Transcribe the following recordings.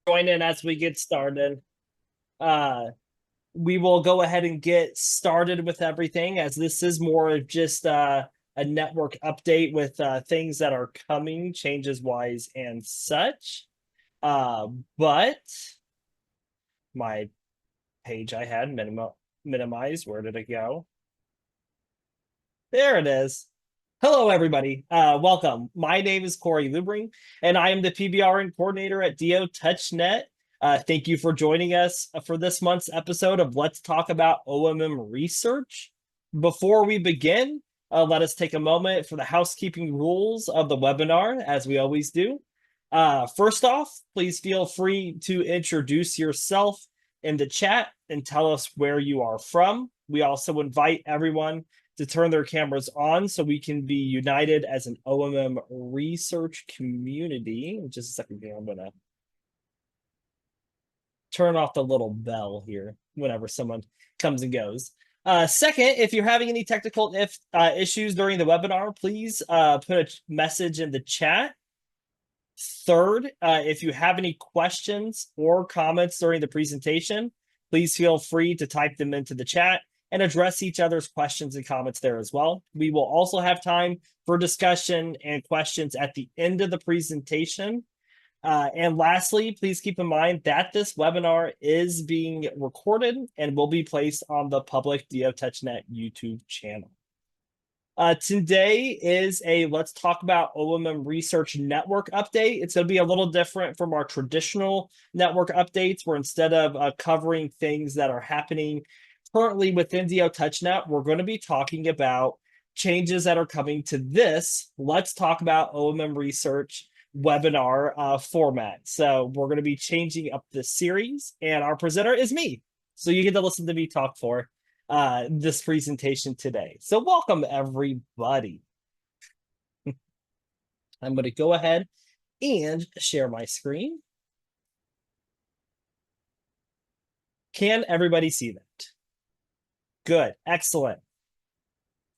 Join in as we get started. Uh, we will go ahead and get started with everything, as this is more of just a network update with things that are coming, changes wise and such. But my page I had minimized. Where did it go? There it is. Hello, everybody. Welcome. My name is Corey Lubring, and I am the PBRN coordinator at DO-Touch.NET. Thank you for joining us for this month's episode of Let's Talk About OMM Research. Before we begin, let us take a moment for the housekeeping rules of the webinar, as we always do. First off, please feel free to introduce yourself in the chat and tell us where you are from. We also invite everyone to turn their cameras on so we can be united as an OMM research community. Just a second here, I'm gonna turn off the little bell here whenever someone comes and goes. Second, if you're having any technical issues during the webinar, please put a message in the chat. Third, if you have any questions or comments during the presentation, please feel free to type them into the chat and address each other's questions and comments there as well. We will also have time for discussion and questions at the end of the presentation. And lastly, please keep in mind that this webinar is being recorded and will be placed on the public DO-Touch.NET YouTube channel. Today is a Let's Talk About OMM Research Network update. It's going to be a little different from our traditional network updates, where instead of covering things that are happening currently within DO-Touch.NET, we're going to be talking about changes that are coming to this Let's Talk About OMM Research webinar format. So we're going to be changing up this series, and our presenter is me. So you get to listen to me talk for this presentation today. So welcome, everybody. I'm going to go ahead and share my screen. Can everybody see that? Good, excellent.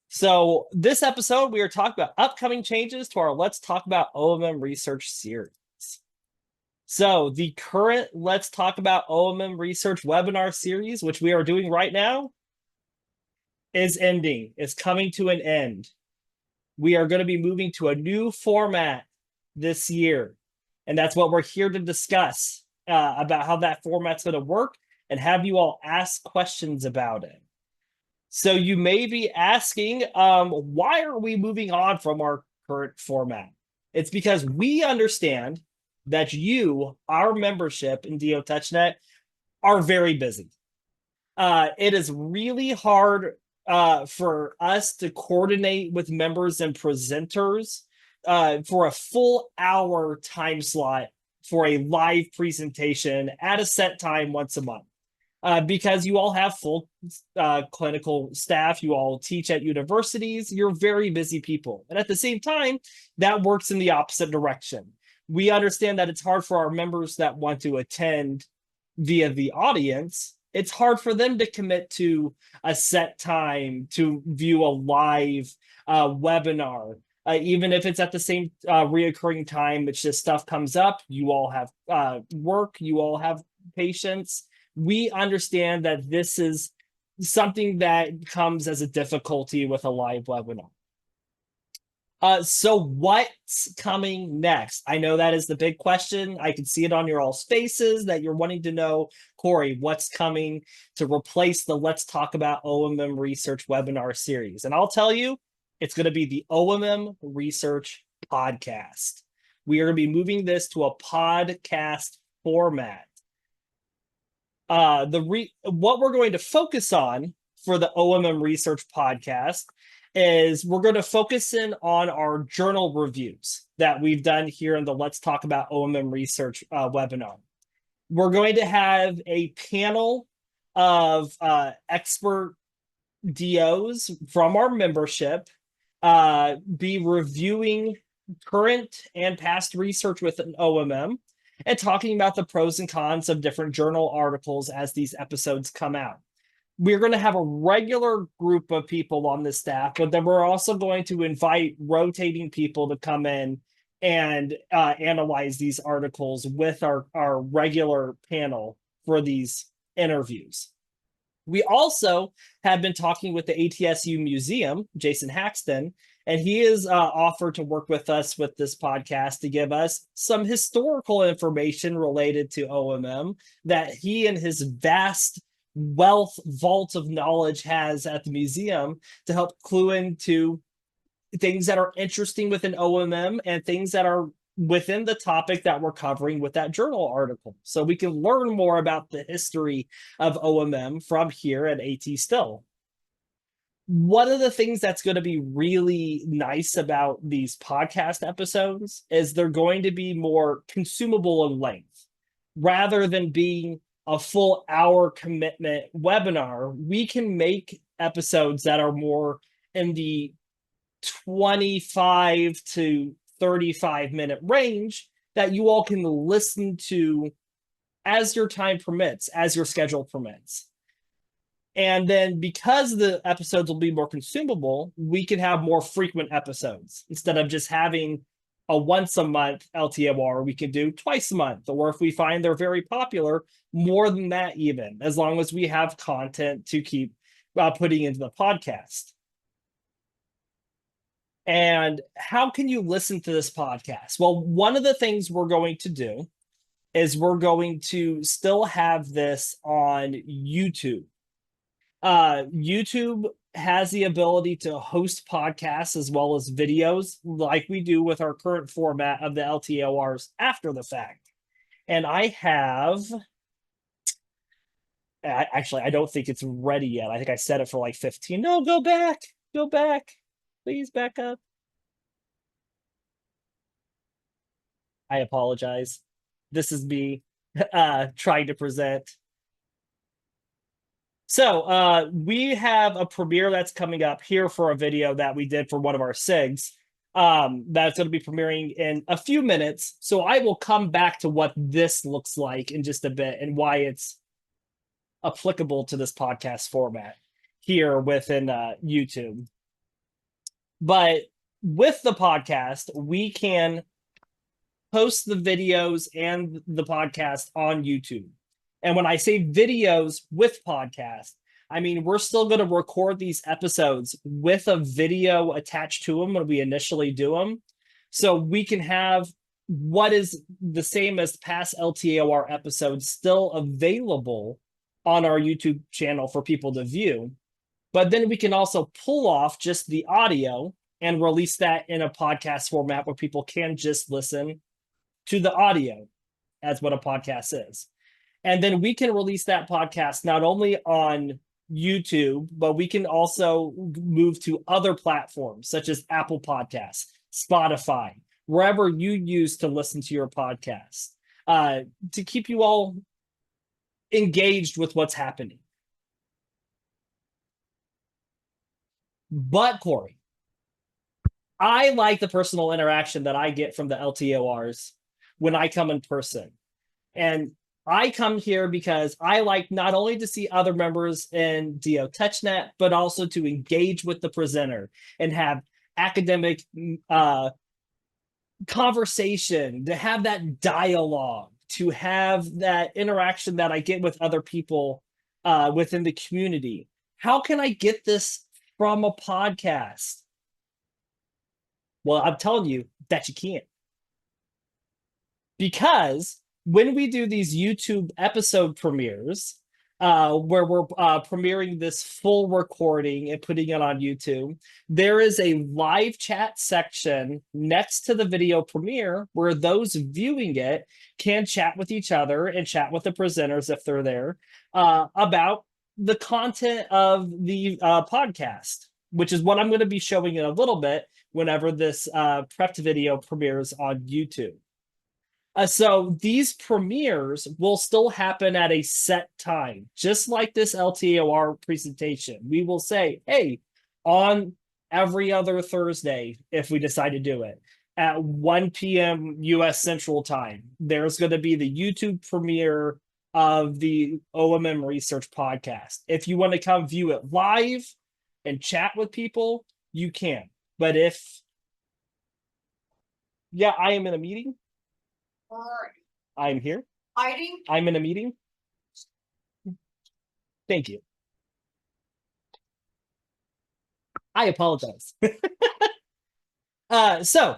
So this episode, we are talking about upcoming changes to our Let's Talk About OMM Research series. So the current Let's Talk About OMM Research webinar series, which we are doing right now, is ending. It's coming to an end. We are going to be moving to a new format this year. And that's what we're here to discuss about how that format's going to work and have you all ask questions about it. So you may be asking, why are we moving on from our current format? It's because we understand that you, our membership in DO-Touch.NET, are very busy. It is really hard for us to coordinate with members and presenters for a full hour time slot for a live presentation at a set time once a month. Because you all have full clinical staff, you all teach at universities, you're very busy people. And at the same time, that works in the opposite direction. We understand that it's hard for our members that want to attend via the audience. It's hard for them to commit to a set time to view a live webinar. Even if it's at the same reoccurring time, it's just stuff comes up. You all have work, you all have patients. We understand that this is something that comes as a difficulty with a live webinar. So what's coming next? I know that is the big question. I can see it on your all's faces that you're wanting to know, Corey, what's coming to replace the Let's Talk About OMM Research webinar series? And I'll tell you, it's going to be the OMM Research podcast. We are going to be moving this to a podcast format. What we're going to focus on for the OMM Research podcast is we're going to focus in on our journal reviews that we've done here in the Let's Talk About OMM Research webinar. We're going to have a panel of expert DOs from our membership be reviewing current and past research with an OMM and talking about the pros and cons of different journal articles as these episodes come out. We're going to have a regular group of people on the staff, but then we're also going to invite rotating people to come in and analyze these articles with our regular panel for these interviews. We also have been talking with the ATSU Museum, Jason Haxton, and he is offered to work with us with this podcast to give us some historical information related to OMM that he and his vast vault of knowledge has at the museum to help clue into things that are interesting within OMM and things that are within the topic that we're covering with that journal article. So we can learn more about the history of OMM from here at AT Still. One of the things that's going to be really nice about these podcast episodes is they're going to be more consumable in length. Rather than being a full hour commitment webinar, we can make episodes that are more in the 25 to 35-minute range that you all can listen to as your time permits, as your schedule permits. And then because the episodes will be more consumable, we can have more frequent episodes. Instead of just having a once a month LTAOR, we can do twice a month. Or if we find they're very popular, more than that even, as long as we have content to keep putting into the podcast. And how can you listen to this podcast? Well, one of the things we're going to do is we're going to still have this on YouTube. YouTube has the ability to host podcasts as well as videos like we do with our current format of the LTAORs after the fact. And I have, actually, I don't think it's ready yet. I think I set it for like 15. No, go back, please back up. I apologize. This is me trying to present. So we have a premiere that's coming up here for a video that we did for one of our SIGs. That's going to be premiering in a few minutes. So I will come back to what this looks like in just a bit and why it's applicable to this podcast format here within YouTube. But with the podcast, we can post the videos and the podcast on YouTube. And when I say videos with podcast, I mean, we're still going to record these episodes with a video attached to them when we initially do them. So we can have what is the same as past LTAOR episodes still available on our YouTube channel for people to view. But then we can also pull off just the audio and release that in a podcast format where people can just listen to the audio as what a podcast is. And then we can release that podcast not only on YouTube, but we can also move to other platforms such as Apple Podcasts, Spotify, wherever you use to listen to your podcast, to keep you all engaged with what's happening. But Corey, I like the personal interaction that I get from the LTAORs when I come in person. And I come here because I like not only to see other members in DO-Touch.NET, but also to engage with the presenter and have academic conversation, to have that dialogue, to have that interaction that I get with other people within the community. How can I get this from a podcast? Well, I'm telling you that you can't. Because when we do these YouTube episode premieres, where we're premiering this full recording and putting it on YouTube, there is a live chat section next to the video premiere where those viewing it can chat with each other and chat with the presenters if they're there about the content of the podcast, which is what I'm going to be showing in a little bit whenever this prepped video premieres on YouTube. So these premieres will still happen at a set time, just like this LTAOR presentation. We will say, hey, on every other Thursday, if we decide to do it, at 1 p.m. U.S. Central Time, there's going to be the YouTube premiere of the OMM Research Podcast. If you want to come view it live and chat with people, you can. But if Yeah, I am in a meeting. Where are you? I'm here. Hiding? I'm in a meeting. Thank you. I apologize. So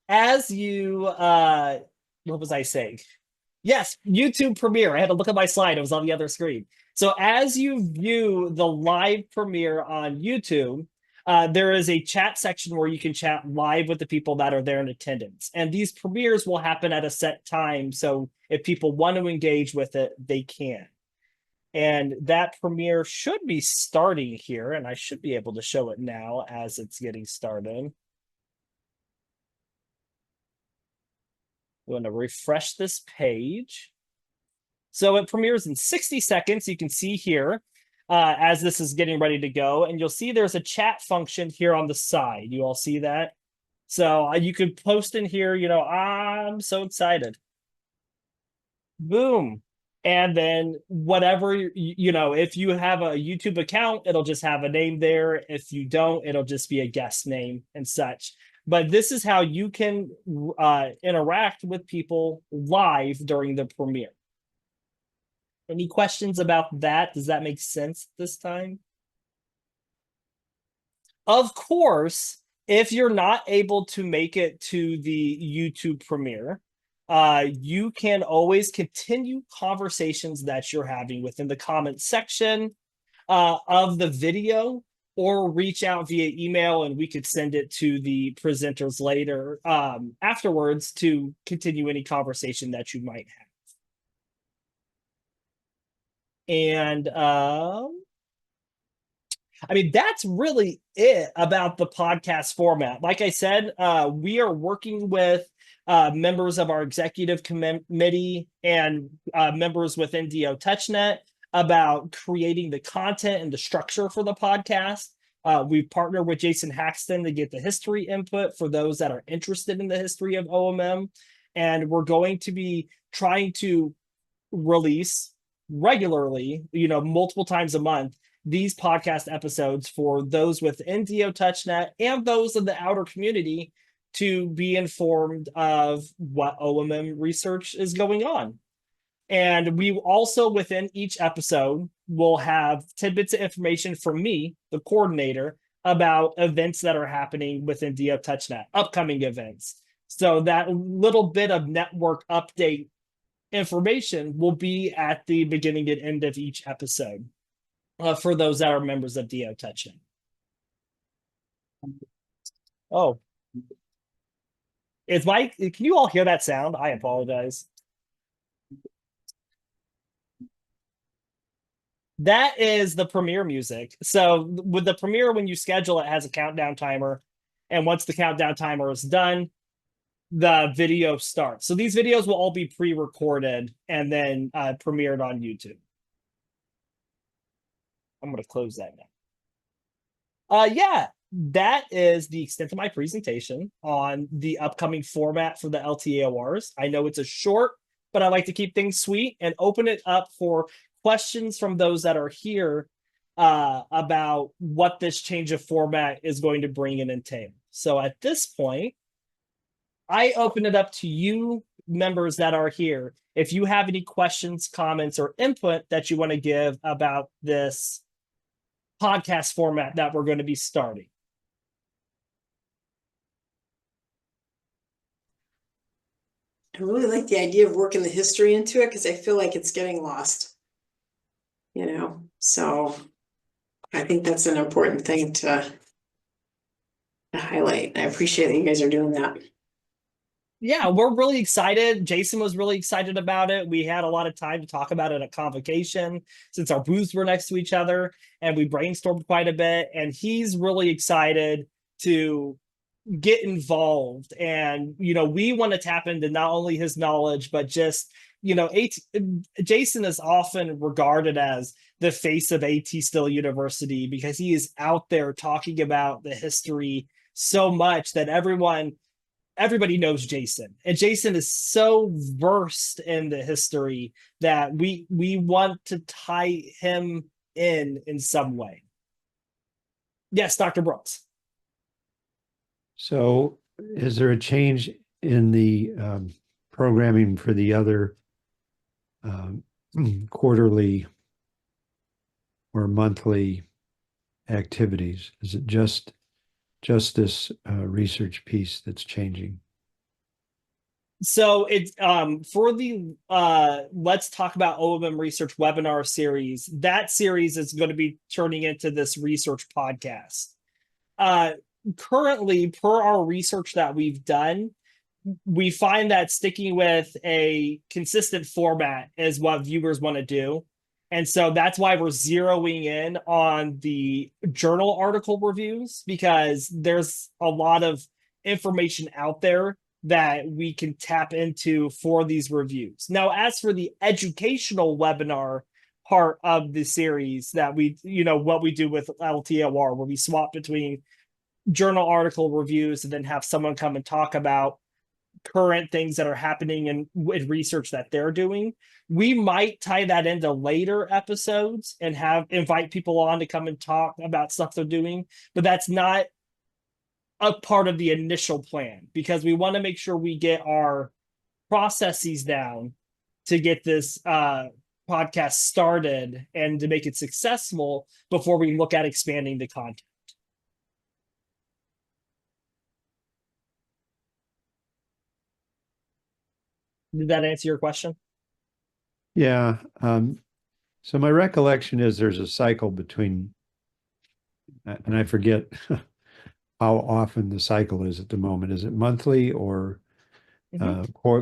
as you what was I saying? Yes, YouTube premiere. I had to look at my slide, it was on the other screen. So as you view the live premiere on YouTube, there is a chat section where you can chat live with the people that are there in attendance. And these premieres will happen at a set time. So if people want to engage with it, they can. And that premiere should be starting here, and I should be able to show it now as it's getting started. I'm going to refresh this page. So it premieres in 60 seconds. You can see here as this is getting ready to go, and you'll see there's a chat function here on the side. You all see that? So you could post in here, I'm so excited. Boom. And then whatever, if you have a YouTube account, it'll just have a name there. If you don't, it'll just be a guest name and such. But this is how you can interact with people live during the premiere. Any questions about that? Does that make sense this time? Of course, if you're not able to make it to the YouTube premiere, you can always continue conversations that you're having within the comments section of the video, or reach out via email and we could send it to the presenters later afterwards to continue any conversation that you might have. And I mean, that's really it about the podcast format. Like I said, we are working with members of our executive committee and members within DO-Touch.NET about creating the content and the structure for the podcast. We've partnered with Jason Haxton to get the history input for those that are interested in the history of OMM. And we're going to be trying to release regularly, multiple times a month, these podcast episodes for those within DO-Touch.NET and those in the outer community to be informed of what OMM research is going on. And we also, within each episode, will have tidbits of information from me, the coordinator, about events that are happening within DO-Touch.NET, upcoming events. So that little bit of network update information will be at the beginning and end of each episode for those that are members of DO-Touch.NET. Oh, can you all hear that sound? I apologize. That is the premiere music. So with the premiere, when you schedule it, has a countdown timer. And once the countdown timer is done, the video starts. So these videos will all be pre-recorded and then premiered on YouTube. I'm going to close that now. Yeah, that is the extent of my presentation on the upcoming format for the LTAORs. I know it's a short, but I like to keep things sweet and open it up for questions from those that are here about what this change of format is going to bring and entail. So at this point, I open it up to you members that are here. If you have any questions, comments, or input that you want to give about this podcast format that we're going to be starting. I really like the idea of working the history into it because I feel like it's getting lost. So I think that's an important thing to highlight. I appreciate that you guys are doing that. Yeah, we're really excited. Jason was really excited about it. We had a lot of time to talk about it at convocation since our booths were next to each other, and we brainstormed quite a bit. And he's really excited to get involved. And, we want to tap into not only his knowledge, but just, Jason is often regarded as the face of AT Still University because he is out there talking about the history so much that everybody knows Jason, and Jason is so versed in the history that we want to tie him in some way. Yes, Dr. Brooks. So is there a change in the programming for the other um, quarterly or monthly activities? Is it just this research piece that's changing? So it's for the let's talk about OMM research webinar series. That series is going to be turning into this research podcast. Uh Currently, per our research that we've done, we find that sticking with a consistent format is what viewers want to do. And so that's why we're zeroing in on the journal article reviews, because there's a lot of information out there that we can tap into for these reviews. Now, as for the educational webinar part of the series that we, what we do with LTAOR, where we swap between journal article reviews and then have someone come and talk about current things that are happening in research that they're doing. We might tie that into later episodes and invite people on to come and talk about stuff they're doing, but that's not a part of the initial plan, because we want to make sure we get our processes down to get this podcast started and to make it successful before we look at expanding the content. Did that answer your question? Yeah. So my recollection is there's a cycle between, and I forget how often the cycle is at the moment. Is it monthly or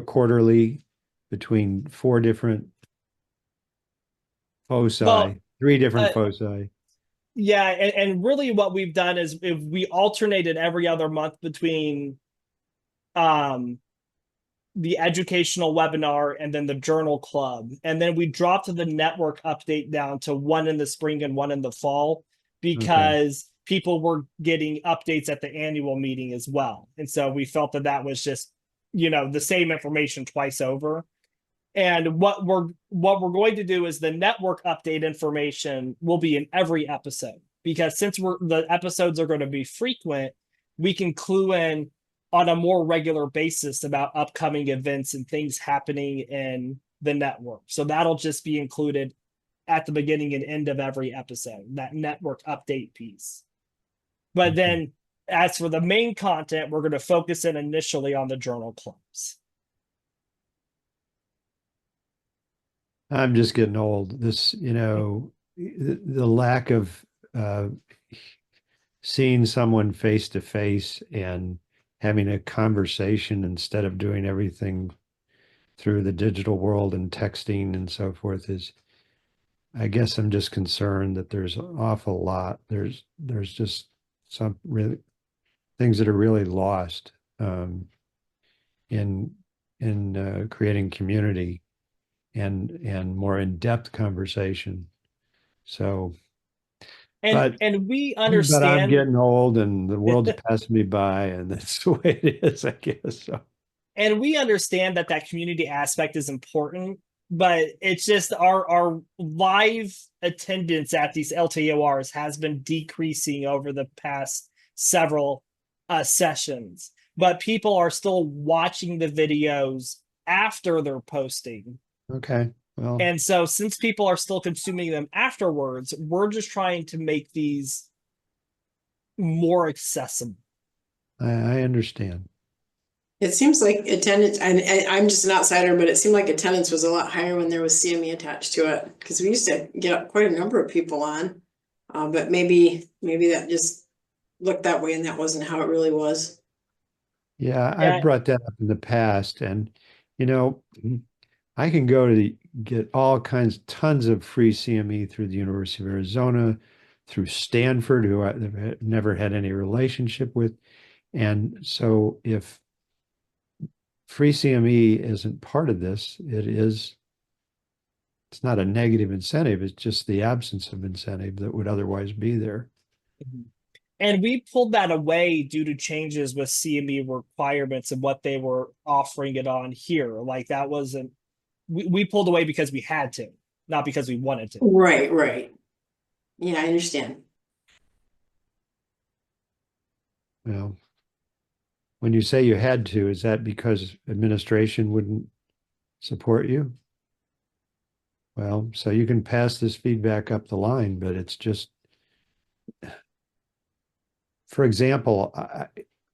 quarterly, between four different Well, foci, three different uh, foci? yeah, and really what we've done is if we alternated every other month between um the educational webinar and then the journal club. And then we dropped the network update down to one in the spring and one in the fall, Okay. because people were getting updates at the annual meeting as well. And so we felt that that was just, the same information twice over. And what we're going to do is the network update information will be in every episode, because since the episodes are going to be frequent, we can clue in on a more regular basis about upcoming events and things happening in the network. So that'll just be included at the beginning and end of every episode, that network update piece. But Okay. then as for the main content, we're going to focus in initially on the journal clubs. I'm just getting old. The lack of uh, seeing someone face to face and having a conversation instead of doing everything through the digital world and texting and so forth is, I guess I'm just concerned that there's an awful lot. There's just some really things that are really lost in creating community and more in-depth conversation. So, And but and we but I'm understand getting old and the world's passing me by, and that's the way it is, I guess. So, and we understand that that community aspect is important, but it's just our live attendance at these LTORs has been decreasing over the past several sessions, but people are still watching the videos after they're posting. okay, well, And so since people are still consuming them afterwards, we're just trying to make these more accessible. I understand. It seems like attendance, and I'm just an outsider, but it seemed like attendance was a lot higher when there was CME attached to it, because we used to get quite a number of people on. But maybe that just looked that way and that wasn't how it really was. Yeah, I've Yeah. brought that up in the past, and you know, I can go to get all kinds, tons of free CME through the University of Arizona, through Stanford, who I've never had any relationship with. And so if free CME isn't part of this, it's not a negative incentive, it's just the absence of incentive that would otherwise be there. And we pulled that away due to changes with CME requirements and what they were offering it on here. Like that wasn't, we pulled away because we had to, not because we wanted to. Right, right. Yeah, I understand. Well, When you say you had to, is that because administration wouldn't support you? Well, so you can pass this feedback up the line, but it's just, for example,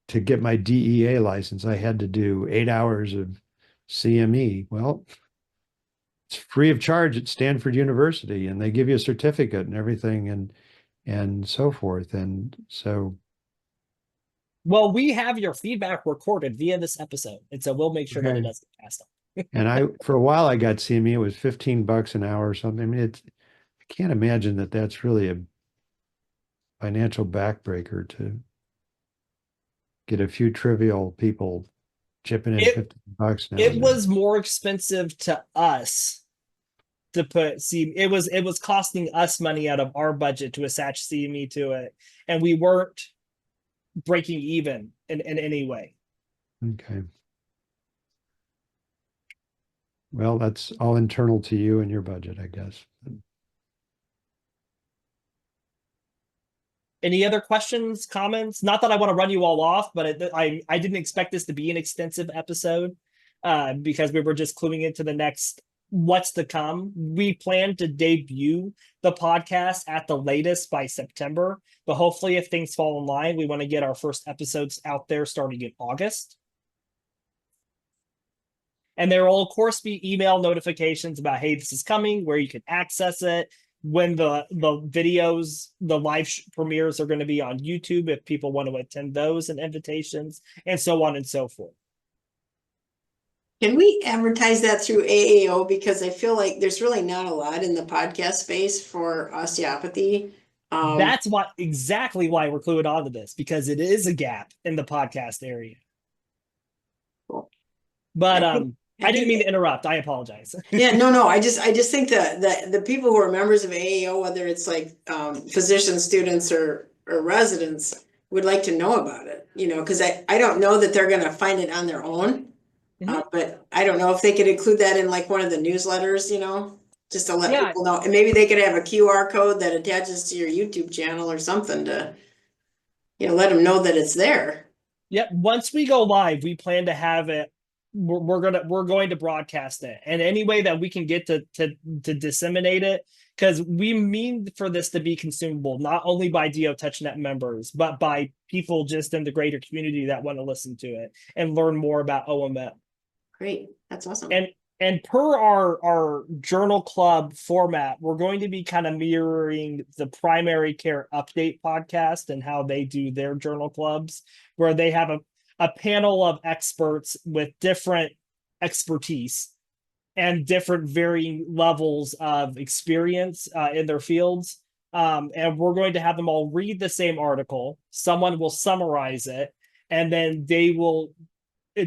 to get my DEA license, I had to do 8 hours of CME. Well, it's free of charge at Stanford University, and they give you a certificate and everything, and so forth. And so, Well, we have your feedback recorded via this episode, and so we'll make sure that it okay. doesn't get passed on. And for a while, I got CME. It was $15 an hour or something. I mean, I can't imagine that that's really a financial backbreaker to get a few trivial people chipping in $15 now It and then. was more expensive to us to it was costing us money out of our budget to attach CME to it, and we weren't breaking even in any way. Okay. Well, that's all internal to you and your budget, I guess. Any other questions, comments? Not that I want to run you all off, but I didn't expect this to be an extensive episode because we were just cluing into the next what's to come. We plan to debut the podcast at the latest by September, but hopefully if things fall in line, we want to get our first episodes out there starting in August. And there will, of course, be email notifications about, hey, this is coming, where you can access it, when the videos, the live premieres are going to be on YouTube if people want to attend those and invitations, and so on and so forth. Can we advertise that through AAO? Because I feel like there's really not a lot in the podcast space for osteopathy. That's exactly why we're clued onto this, because it is a gap in the podcast area. Cool. But I didn't mean to interrupt. I apologize. Yeah, no. I just think that the people who are members of AAO, whether it's like physician students or residents, would like to know about it. You know, because I don't know that they're going to find it on their own. But I don't know if they could include that in like one of the newsletters, you know, just to let people know. And maybe they could have a QR code that attaches to your YouTube channel or something to, you know, let them know that it's there. Yep. Once we go live, we plan to have it. We're going to broadcast it, and any way that we can get to disseminate it, because we mean for this to be consumable not only by DO-Touch.NET members, but by people just in the greater community that want to listen to it and learn more about OMM. Great, that's awesome. And per our journal club format, we're going to be kind of mirroring the primary care update podcast and how they do their journal clubs, where they have a panel of experts with different expertise and different varying levels of experience in their fields. And we're going to have them all read the same article. Someone will summarize it, and then they will,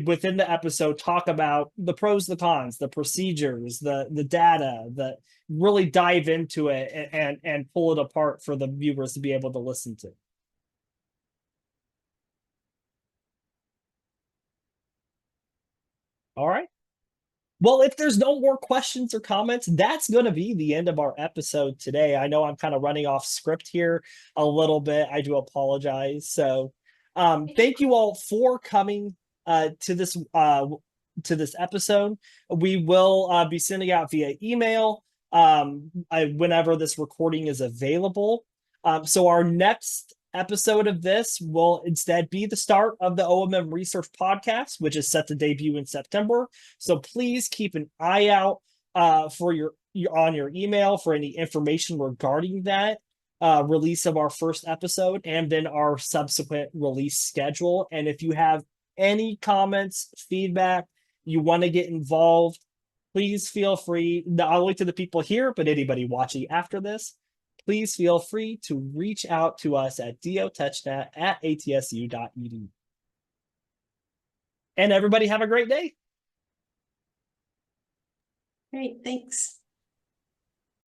within the episode, talk about the pros, the cons, the procedures, the data, really dive into it and pull it apart for the viewers to be able to listen to. All right. Well, if there's no more questions or comments, that's going to be the end of our episode today. I know I'm kind of running off script here a little bit. I do apologize. So thank you all for coming to this episode. We will be sending out via email whenever this recording is available. So our next episode of this will instead be the start of the OMM Research Podcast, which is set to debut in September. So please keep an eye out for your email for any information regarding that release of our first episode and then our subsequent release schedule. And if you have any comments, feedback, you want to get involved, please feel free, not only to the people here, but anybody watching after this, please feel free to reach out to us at do-touchnet@atsu.edu. And everybody have a great day. Great, thanks.